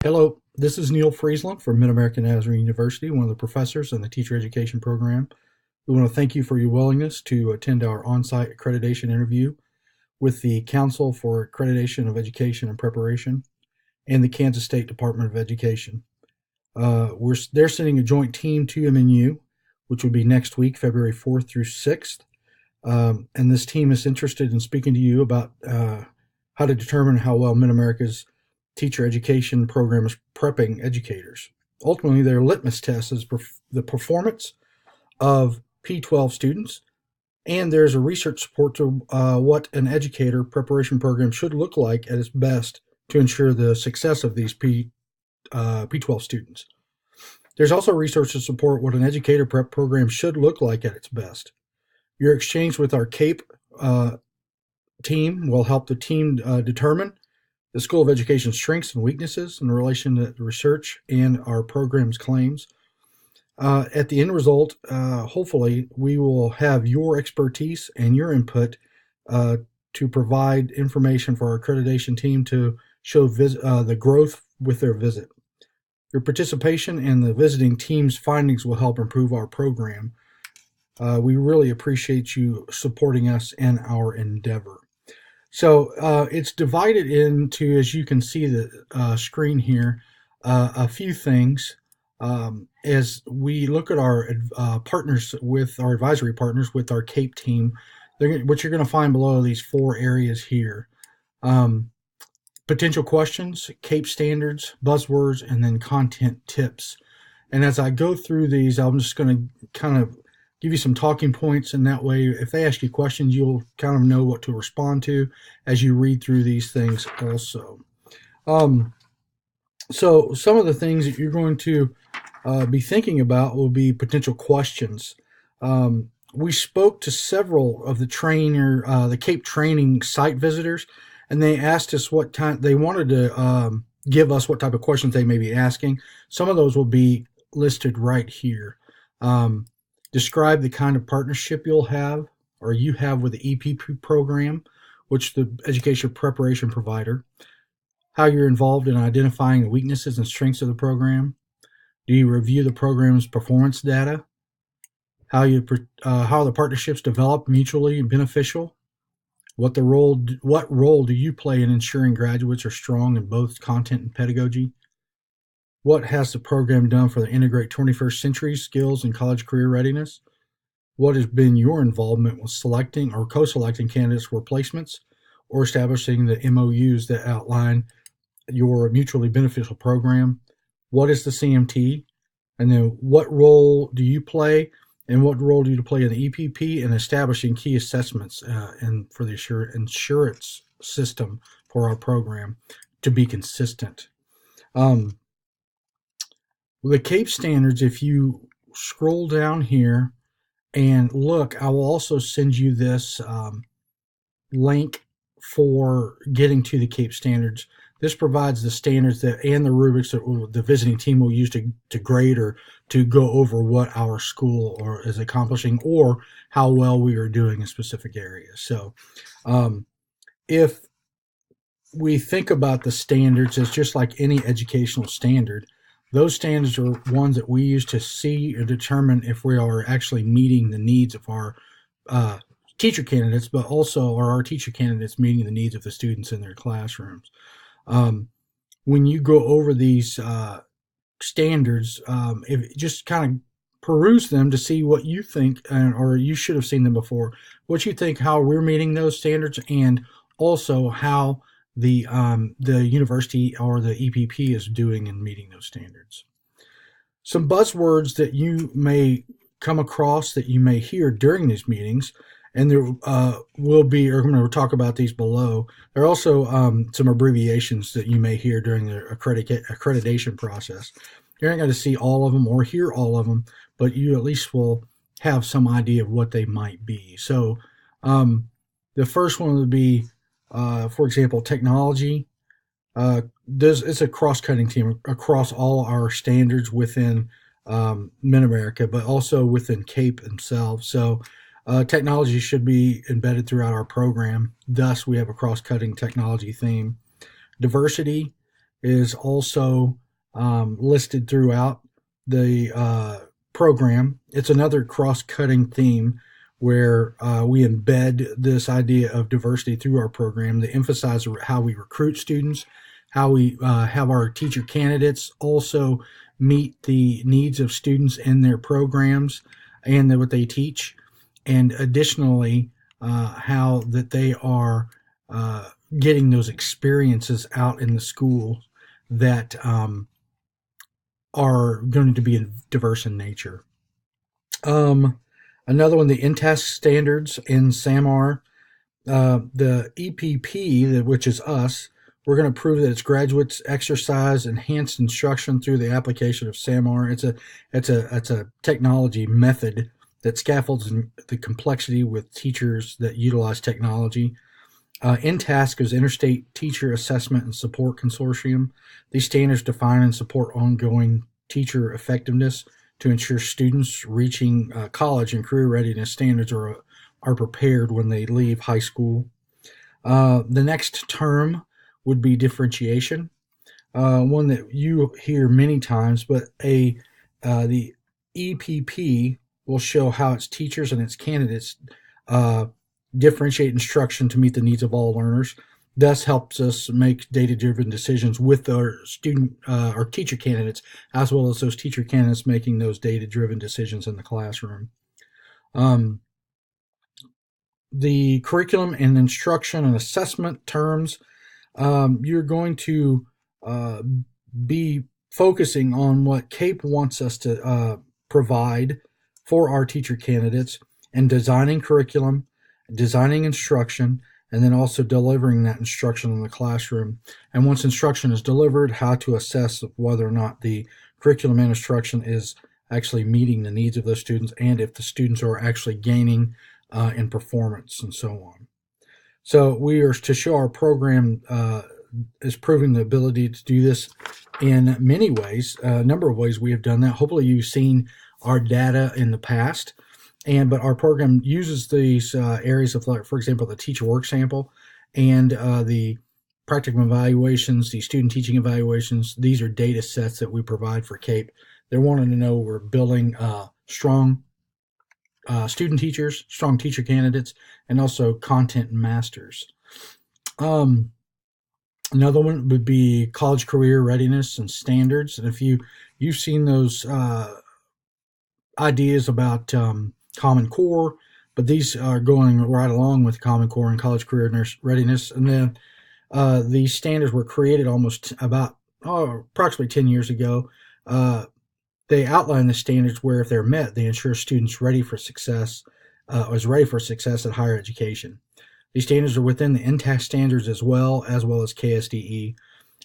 Hello, this is Neil Friesland from Mid-American Nazarene University, one of the professors in the teacher education program. We want to thank you for your willingness to attend our on-site accreditation interview with the Council for Accreditation of Education and Preparation and the Kansas State Department of Education. They're sending a joint team to MNU, which will be next week, February 4th through 6th. And this team is interested in speaking to you about how to determine how well Mid-America's teacher education program is prepping educators. Ultimately, their litmus test is the performance of P12 students, and there's a research support to what an educator preparation program should look like at its best to ensure the success of these P12 students. There's also research to support what an educator prep program should look like at its best. Your exchange with our CAPE team will help the team determine the School of Education's strengths and weaknesses in relation to the research and our program's claims. At the end result, hopefully, we will have your expertise and your input to provide information for our accreditation team to show the growth with their visit. Your participation in the visiting team's findings will help improve our program. We really appreciate you supporting us in our endeavor. So it's divided into, as you can see the screen here, a few things. As we look at our partners with our advisory partners with our CAPE team, what you're going to find below these four areas here. Potential questions, CAPE standards, buzzwords, and then content tips. And as I go through these, I'm just going to kind of give you some talking points, and that way, if they ask you questions, you'll kind of know what to respond to as you read through these things also. So some of the things that you're going to be thinking about will be potential questions. We spoke to several of the CAPE training site visitors, and they asked us what time they wanted to give us what type of questions they may be asking. Some of those will be listed right here. Describe the kind of partnership you'll have or you have with the EPP program, which the education preparation provider, how you're involved in identifying the weaknesses and strengths of the program. Do you review the program's performance data? How the partnerships develop mutually beneficial? What role do you play in ensuring graduates are strong in both content and pedagogy? What has the program done for the integrate 21st century skills and college career readiness? What has been your involvement with selecting or co-selecting candidates for placements or establishing the MOUs that outline your mutually beneficial program? What is the CMT? And then what role do you play, and what role do you play in the EPP in establishing key assessments and for the insurance system for our program to be consistent? The CAPE standards, if you scroll down here and look, I will also send you this link for getting to the CAPE standards. This provides the standards and the rubrics that the visiting team will use to grade or to go over what our school is accomplishing or how well we are doing in specific areas. So if we think about the standards as just like any educational standard, those standards are ones that we use to see or determine if we are actually meeting the needs of our teacher candidates, but also are our teacher candidates meeting the needs of the students in their classrooms. When you go over these standards, if just kind of peruse them to see what you think, or you should have seen them before, what you think, how we're meeting those standards, and also how the university or the EPP is doing in meeting those standards. Some buzzwords that you may come across that you may hear during these meetings, and there will be, or I'm going to talk about these below. There are also some abbreviations that you may hear during the accreditation process. You're not going to see all of them or hear all of them, but you at least will have some idea of what they might be. So the first one would be, for example, technology. It's a cross-cutting team across all our standards within Mid-America, but also within CAPE themselves. So technology should be embedded throughout our program. Thus, we have a cross-cutting technology theme. Diversity. is also listed throughout the program. It's another cross-cutting theme where we embed this idea of diversity through our program to emphasize how we recruit students, how we have our teacher candidates also meet the needs of students in their programs and what they teach, and additionally, how that they are getting those experiences out in the school that are going to be diverse in nature. Um, Another one, the InTask standards in SAMR, the EPP, which is us. We're going to prove that its graduates exercise enhanced instruction through the application of SAMR. It's a technology method that scaffolds the complexity with teachers that utilize technology. InTask is Interstate Teacher Assessment and Support Consortium. These standards define and support ongoing teacher effectiveness to ensure students reaching college and career readiness standards are prepared when they leave high school. The next term would be differentiation, one that you hear many times, but the EPP will show how its teachers and its candidates differentiate instruction to meet the needs of all learners. Thus helps us make data-driven decisions with our our teacher candidates, as well as those teacher candidates making those data-driven decisions in the classroom. Um, the curriculum and instruction and assessment terms, you're going to uh, be focusing on what CAPE wants us to provide for our teacher candidates and designing curriculum, designing instruction, and then also delivering that instruction in the classroom. And once instruction is delivered, how to assess whether or not the curriculum and instruction is actually meeting the needs of those students and if the students are actually gaining in performance and so on. So we are to show our program is proving the ability to do this in many ways, a number of ways we have done that. Hopefully you've seen our data in the past, but our program uses these areas of, like, for example, the teacher work sample and the practicum evaluations, the student teaching evaluations. These are data sets that we provide for CAPE. They're wanting to know we're building strong student teachers, strong teacher candidates, and also content masters. Another one would be college career readiness and standards. And if you've seen those ideas about Common Core, but these are going right along with Common Core and college career readiness. And then these standards were created almost approximately 10 years ago. They outline the standards where, if they're met, they ensure students ready for success, ready for success at higher education. These standards are within the InTask standards as well as KSDE,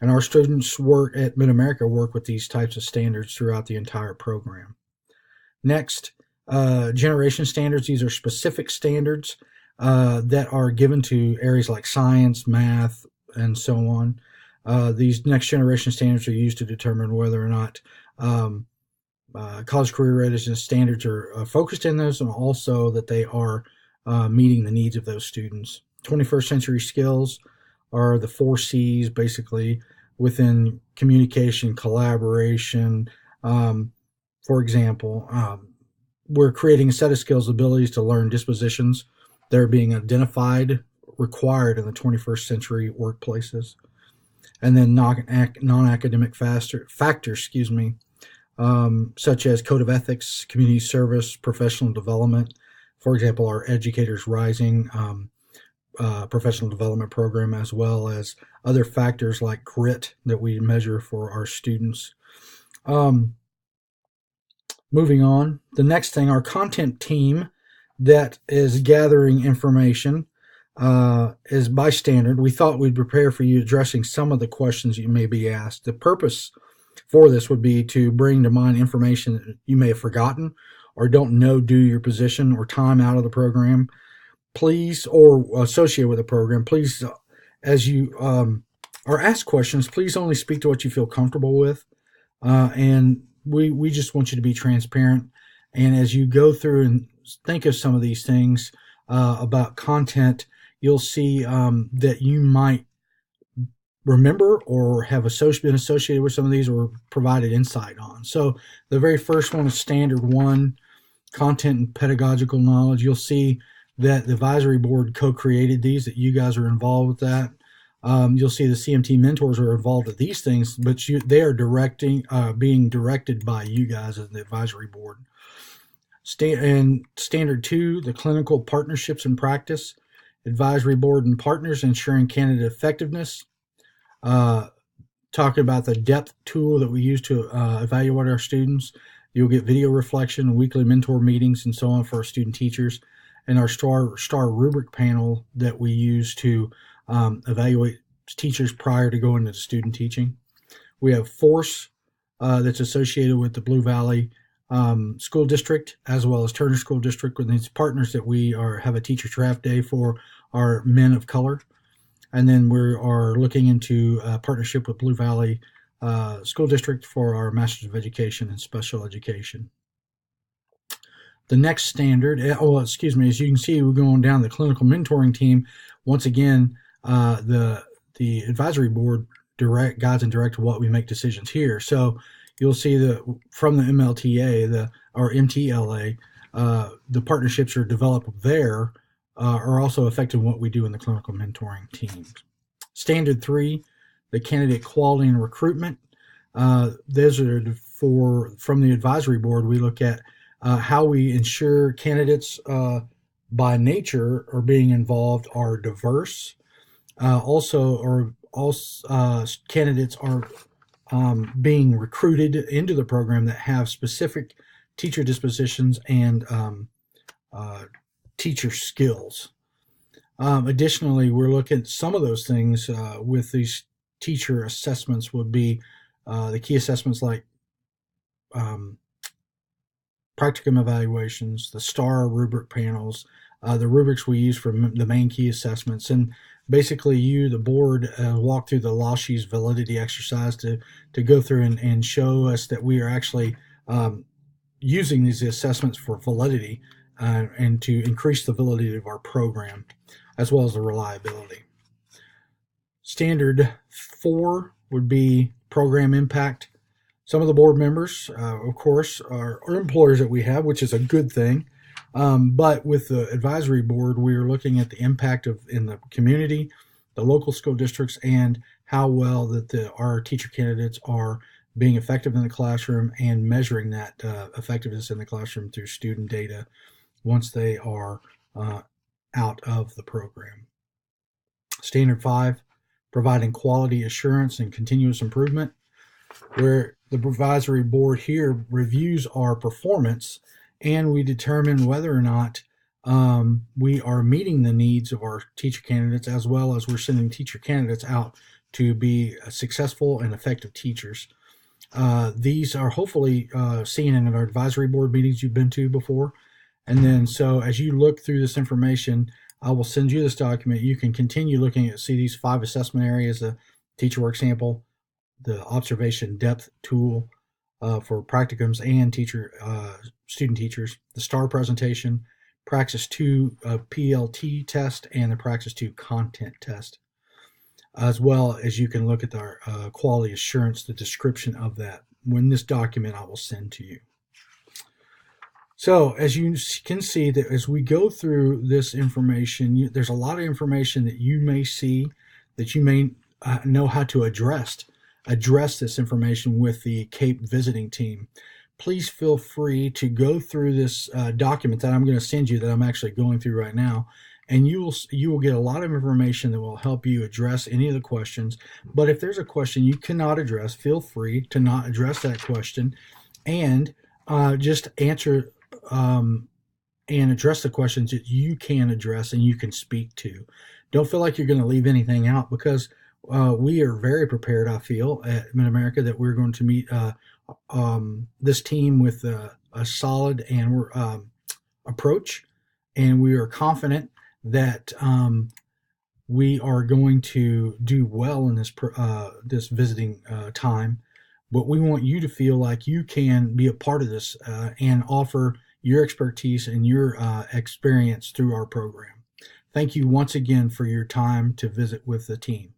and our students work at Mid-America work with these types of standards throughout the entire program. Next, generation standards. These are specific standards that are given to areas like science, math, and so on. These next generation standards are used to determine whether or not college career readiness standards are focused in those, and also that they are meeting the needs of those students. 21st century skills are the 4 C's, basically, within communication, collaboration. For example, we're creating a set of skills, abilities to learn dispositions that are being identified, required in the 21st century workplaces. And then non-academic factors, such as code of ethics, community service, professional development. For example, our Educators Rising professional development program, as well as other factors like grit that we measure for our students. Moving on, the next thing, our content team that is gathering information is by standard. We thought we'd prepare for you addressing some of the questions you may be asked. The purpose for this would be to bring to mind information that you may have forgotten or don't know due to your position or time out of the program. Please, or associate with the program, please, as you are asked questions, please only speak to what you feel comfortable with. And we just want you to be transparent. And as you go through and think of some of these things about content, you'll see that you might remember or have been associated with some of these or provided insight on. So the very first one is Standard 1, Content and Pedagogical Knowledge. You'll see that the advisory board co-created these, that you guys are involved with that. You'll see the CMT mentors are involved with these things, but they are being directed by you guys as the advisory board. And Standard 2, the Clinical Partnerships and Practice, Advisory Board and Partners Ensuring Candidate Effectiveness. Talking about the depth tool that we use to evaluate our students. You'll get video reflection, weekly mentor meetings, and so on for our student teachers, and our STAR rubric panel that we use to evaluate teachers prior to going into student teaching. We have FORCE that's associated with the Blue Valley School District, as well as Turner School District, with these partners that we have a teacher draft day for our men of color. And then we are looking into a partnership with Blue Valley School District for our Masters of Education in Special Education. The next standard, as you can see, we're going down the clinical mentoring team. Once again, the advisory board guides and directs what we make decisions here. So you'll see that from the MLTA or MTLA, the partnerships are developed there are also affecting what we do in the clinical mentoring teams. Standard 3, the candidate quality and recruitment. Those are from the advisory board. We look at how we ensure candidates by nature or being involved are diverse. Also, candidates are being recruited into the program that have specific teacher dispositions and teacher skills. Additionally, we're looking at some of those things with these teacher assessments would be the key assessments like practicum evaluations, the STAR rubric panels, the rubrics we use for the main key assessments, and basically the board, walk through the LASHE's validity exercise to go through and show us that we are actually using these assessments for validity and to increase the validity of our program, as well as the reliability. Standard 4 would be program impact. Some of the board members, of course, are employers that we have, which is a good thing. But with the advisory board, we are looking at the impact in the community, the local school districts, and how well that our teacher candidates are being effective in the classroom and measuring that effectiveness in the classroom through student data once they are out of the program. Standard 5, providing quality assurance and continuous improvement, where the advisory board here reviews our performance and we determine whether or not we are meeting the needs of our teacher candidates, as well as we're sending teacher candidates out to be successful and effective teachers. These are hopefully seen in our advisory board meetings you've been to before. And then so as you look through this information, I will send you this document. You can continue looking at these 5 assessment areas: the teacher work sample, the observation depth tool for practicums and student teachers, the STAR presentation, Praxis 2 PLT test, and the Praxis 2 content test, as well as you can look at our quality assurance, the description of that when this document I will send to you. So as you can see, that as we go through this information, there's a lot of information that you may see that you may know how to address this information with the CAPE visiting team. Please feel free to go through this document that I'm going to send you, that I'm actually going through right now, and you will get a lot of information that will help you address any of the questions. But if there's a question you cannot address, feel free to not address that question and just answer and address the questions that you can address and you can speak to. Don't feel like you're going to leave anything out, because we are very prepared, I feel, at Mid-America, that we're going to meet this team with a solid and approach, and we are confident that we are going to do well in this visiting time. But we want you to feel like you can be a part of this and offer your expertise and your experience through our program. Thank you once again for your time to visit with the team.